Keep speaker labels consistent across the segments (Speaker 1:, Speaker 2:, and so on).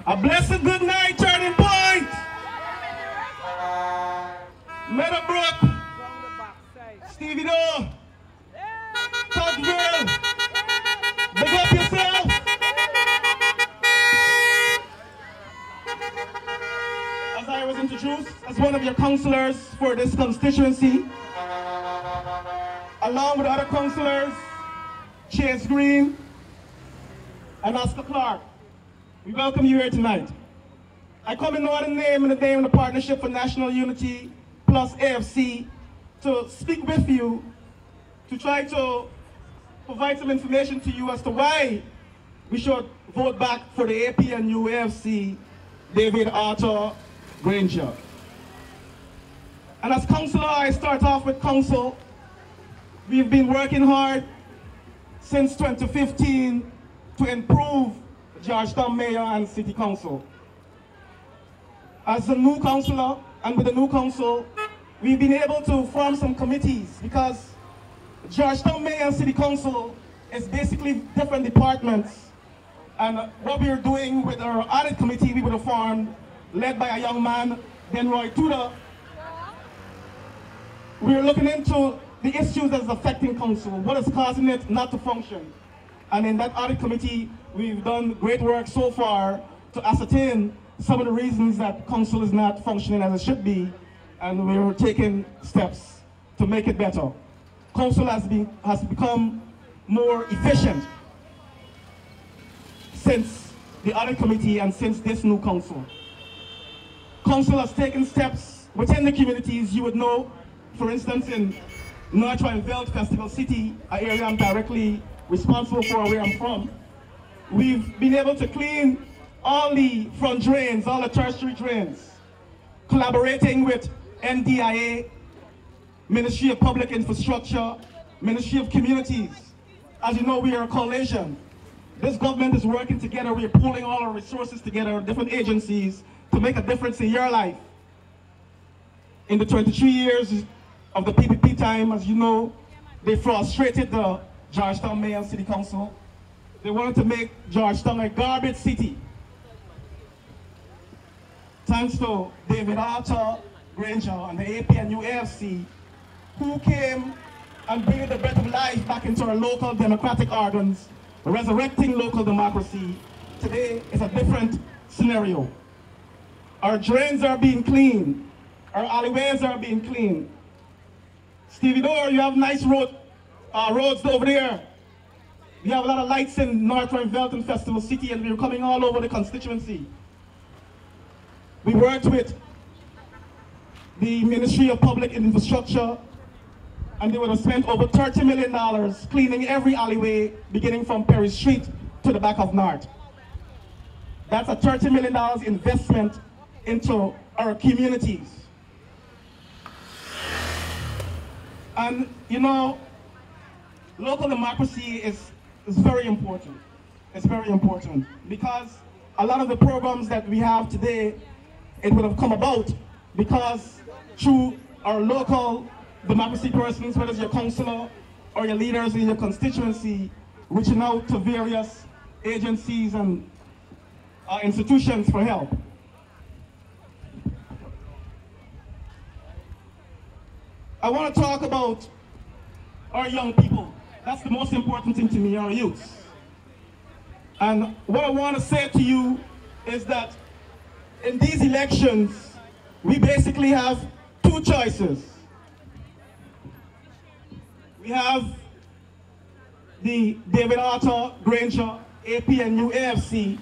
Speaker 1: A blessed good night, Turning Point. Meadowbrook, Stevie Do, Tucville, big up yourself. As I was introduced as one of your councillors for this constituency, along with other councillors, Chase Green and Oscar Clark, we welcome you here tonight. I come in no other name in the name of the Partnership for National Unity plus AFC to speak with you, to try to provide some information to you as to why we should vote back for the APNU AFC David Arthur Granger. And as councillor, I start off with council. We've been working hard since 2015 to improve Georgetown Mayor and City Council. As a new councillor and with the new council, we've been able to form some committees because Georgetown Mayor and City Council is basically different departments. And what we are doing with our audit committee we would have formed, led by a young man, Denroy Tudor, we're looking into the issues that is affecting council, what is causing it not to function. And in that audit committee, we've done great work so far to ascertain some of the reasons that council is not functioning as it should be, and we're taking steps to make it better. Council has become more efficient since the audit committee and since this new council. Council has taken steps within the communities. You would know, for instance, in North Tucville Festival City, an area I'm directly responsible for where I'm from, we've been able to clean all the front drains, all the tertiary drains, collaborating with NDIA, Ministry of Public Infrastructure, Ministry of Communities. As you know, we are a coalition. This government is working together. We are pooling all our resources together, different agencies, to make a difference in your life. In the 23 years of the PPP time, as you know, they frustrated the Georgetown Mayor and City Council. They wanted to make Georgetown a garbage city. Thanks to David Arthur Granger and the APNU AFC, who came and breathed the breath of life back into our local democratic organs, resurrecting local democracy. Today is a different scenario. Our drains are being cleaned. Our alleyways are being cleaned. Stevie Door, you have nice roads over there. We have a lot of lights in North Tucville Festival City, and we're coming all over the constituency. We worked with the Ministry of Public Infrastructure, and they would have spent over $30 million cleaning every alleyway, beginning from Perry Street to the back of North. That's a $30 million investment into our communities. And you know, local democracy is very important. It's very important because a lot of the programs that we have today, it would have come about because through our local democracy persons, whether it's your councillor or your leaders in your constituency, reaching out to various agencies and institutions for help. I want to talk about our young people. That's the most important thing to me, our youth. And what I want to say to you is that in these elections, we basically have two choices. We have the David Arthur Granger, APNU AFC,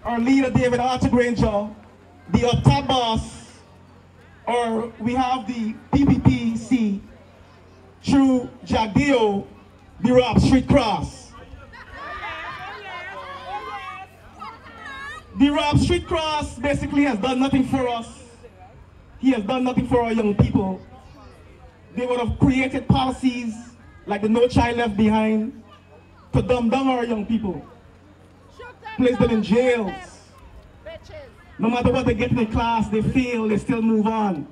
Speaker 1: our leader David Arthur Granger, the up top boss, or we have the PPPC through Jagdeo, the Rob Street Cross. The Rob Street Cross basically has done nothing for us. He has done nothing for our young people. They would have created policies like the No Child Left Behind to dumb down our young people, place them in jails. No matter what they get in the class, they fail, they still move on.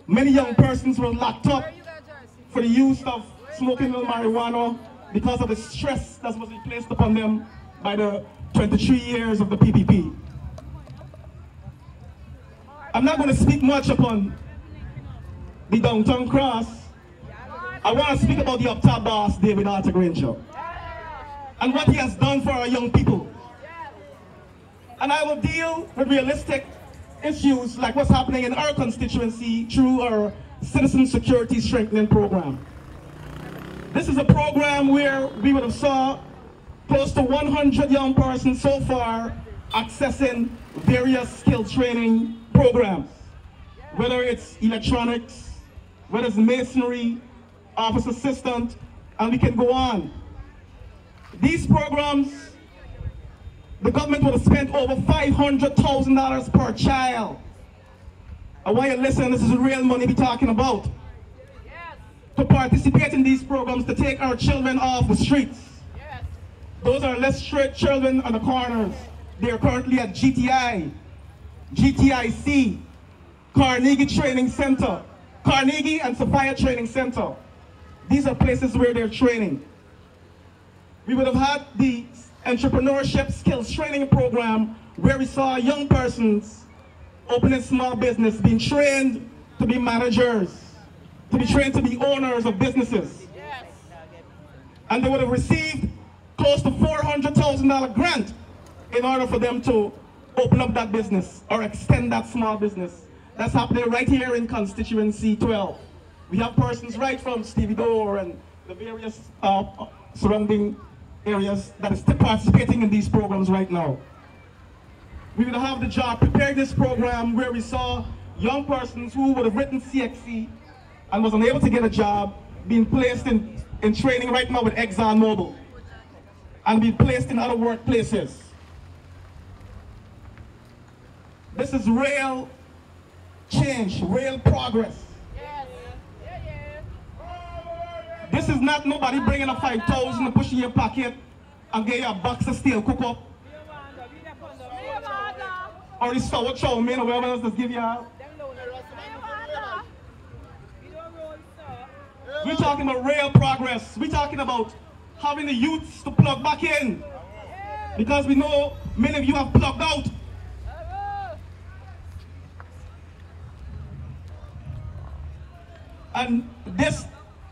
Speaker 1: Many young persons were locked up for the use of smoking marijuana because of the stress that was placed upon them by the 23 years of the PPP. I'm not going to speak much upon the downtown cross. I want to speak about the up-top boss, David Arthur Granger, and what he has done for our young people. And I will deal with realistic issues like what's happening in our constituency through our Citizen Security Strengthening Program. This is a program where we would have saw close to 100 young persons so far accessing various skill training programs, whether it's electronics, whether it's masonry, office assistant, and we can go on. These programs, the government would have spent over $500,000 per child. I want you to listen, this is real money we're talking about. Yes. To participate in these programs, to take our children off the streets. Yes. Those are less straight children on the corners. They are currently at GTI, GTIC, Carnegie Training Center, Carnegie and Sophia Training Center. These are places where they're training. We would have had the entrepreneurship skills training program where we saw young persons opening small business, being trained to be managers, to be trained to be owners of businesses. Yes. And they would have received close to $400,000 grant in order for them to open up that business or extend that small business. That's happening right here in constituency 12. We have persons right from Stevie Door and the various surrounding areas that is participating in these programs right now. We will have the job preparing this program where we saw young persons who would have written CXC and was unable to get a job being placed in training right now with ExxonMobil and being placed in other workplaces. This is real change, real progress. This is not nobody bringing a 5,000 and pushing your pocket and get you a box of steel cook up. Or the sour chow mein or whatever else just give you out. We're talking about real progress. We're talking about having the youths to plug back in. Because we know many of you have plugged out. And this,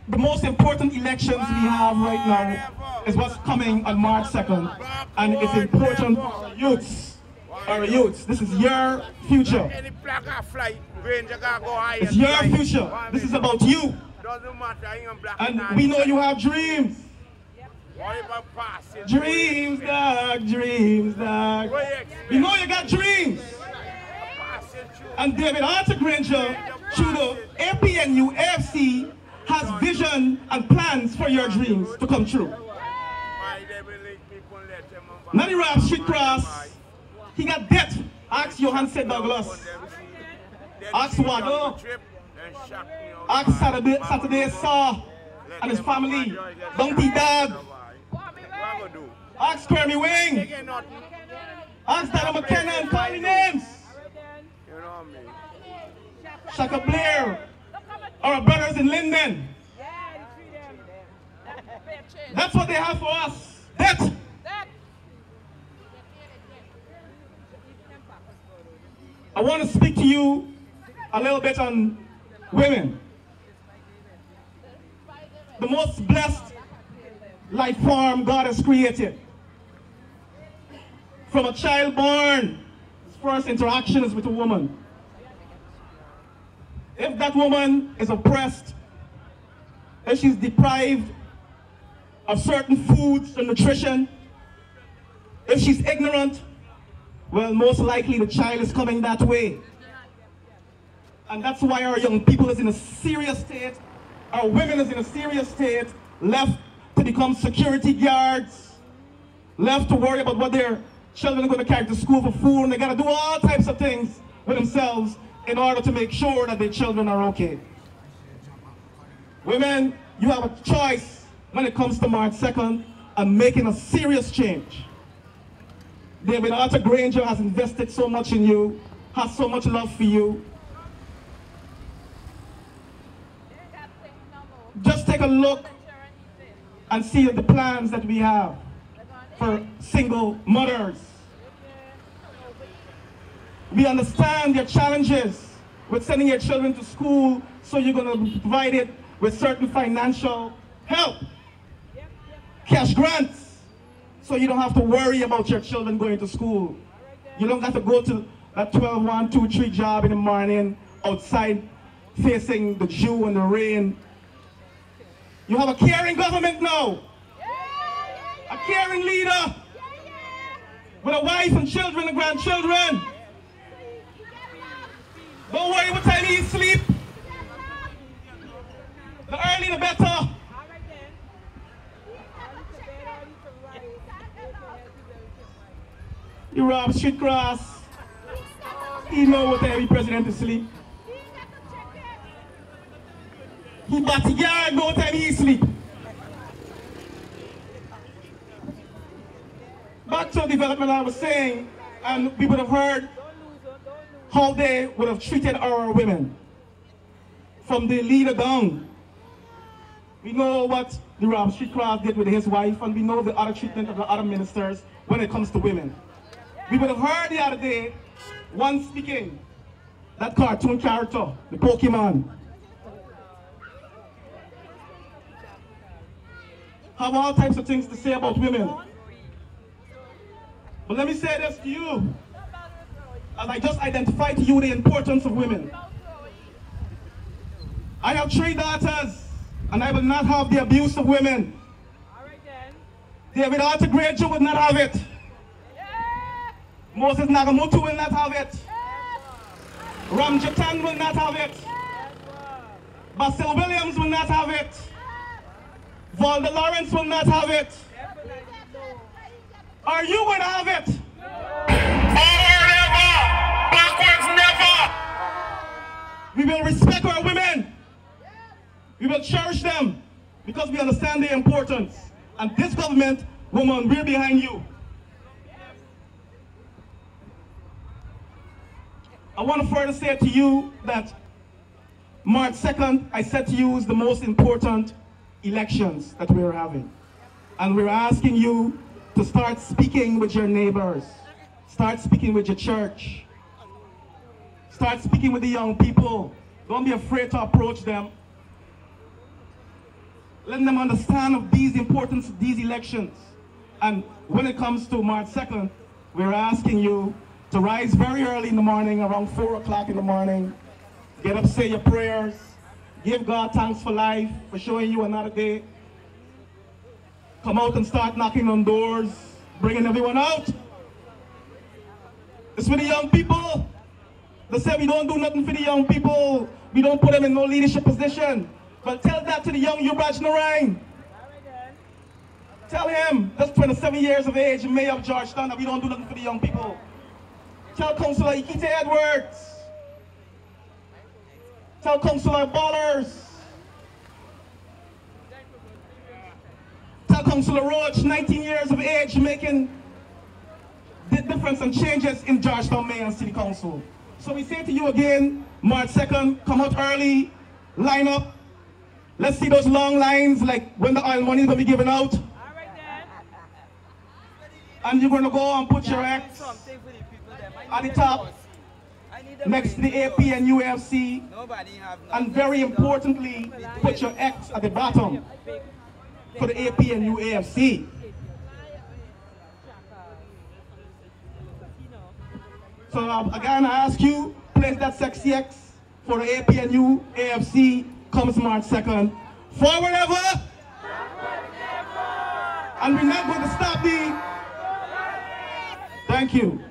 Speaker 1: the most important elections we have right now is what's coming on March 2nd. And it's important for our youths. Our youths. This is your future. It's your future. This is about you. And we know you have dreams. Dreams, dog, dreams, dog. We know you got dreams. And David Arthur Granger, through the APNU AFC, has vision and plans for your dreams to come true. Nanny Rap Street Cross, he got debt. Ask Johan said Douglas. Ask Waddle. Ask Saturday Saw and his family. Donkey Dog. Ask Kermie Wing. Ask Dada McKenna and call the names. Shaka Blair. Our brothers in Linden. That's what they have for us. Debt. I want to speak to you a little bit on women. The most blessed life form God has created. From a child born, his first interaction is with a woman. If that woman is oppressed, if she's deprived of certain foods and nutrition, if she's ignorant, well, most likely the child is coming that way. And that's why our young people is in a serious state, our women is in a serious state, left to become security guards, left to worry about what their children are going to carry to school for food, and they got to do all types of things with themselves in order to make sure that their children are okay. Women, you have a choice when it comes to March 2nd and making a serious change. David Arthur Granger has invested so much in you, has so much love for you. Just take a look and see the plans that we have for single mothers. We understand your challenges with sending your children to school, so you're going to be provided with certain financial help, cash grants, so you don't have to worry about your children going to school. You don't have to go to that 12, 1, 2, 3 job in the morning outside facing the dew and the rain. You have a caring government now, a caring leader with a wife and children and grandchildren. Don't worry what time he sleep. The early the better. You rob street cross. He know what time the president is sleep. He bat yard know what time he sleep. Back to development I was saying, and we would have heard how they would have treated our women from the leader down. We know what the Rob Street Cross did with his wife, and we know the other treatment of the other ministers when it comes to women. We would have heard the other day one speaking, that cartoon character, the Pokemon. Have all types of things to say about women. But let me say this to you, as I just identified to you the importance of women. I have 3 daughters, and I will not have the abuse of women. David Artegrejo would not have it. Moses Nagamutu will not have it. Ram Jatan will not have it. Basil Williams will not have it. Valda Lawrence will not have it. Are you going to have it? Forever! Backwards never! We will respect our women. We will cherish them because we understand their importance. And this government, woman, we're behind you. I want to further say to you that March 2nd, I said to you, is the most important elections that we're having. And we're asking you to start speaking with your neighbors. Start speaking with your church. Start speaking with the young people. Don't be afraid to approach them. Let them understand of these importance of these elections. And when it comes to March 2nd, we're asking you to rise very early in the morning, around 4 o'clock in the morning. Get up, say your prayers. Give God thanks for life, for showing you another day. Come out and start knocking on doors, bringing everyone out. It's for the young people. They say we don't do nothing for the young people. We don't put them in no leadership position. But tell that to the young Yubraj Narain. Tell him, that's 27 years of age, mayor of Georgetown, that we don't do nothing for the young people. Tell Councillor Ikite Edwards. Tell Councillor Ballers. Tell Councillor Roach, 19 years of age, making the difference and changes in Georgetown Mayor and City Council. So we say to you again, March 2nd, come out early, line up. Let's see those long lines like when the oil money is going to be given out. And you're going to go and put your X at the top, next to the AP and UFC, and very importantly, put your X at the bottom for the AP and UAFC. So again, I ask you, place that sexy X for the AP and UAFC comes March 2nd. Forward ever! And we're not going to stop the... Thank you.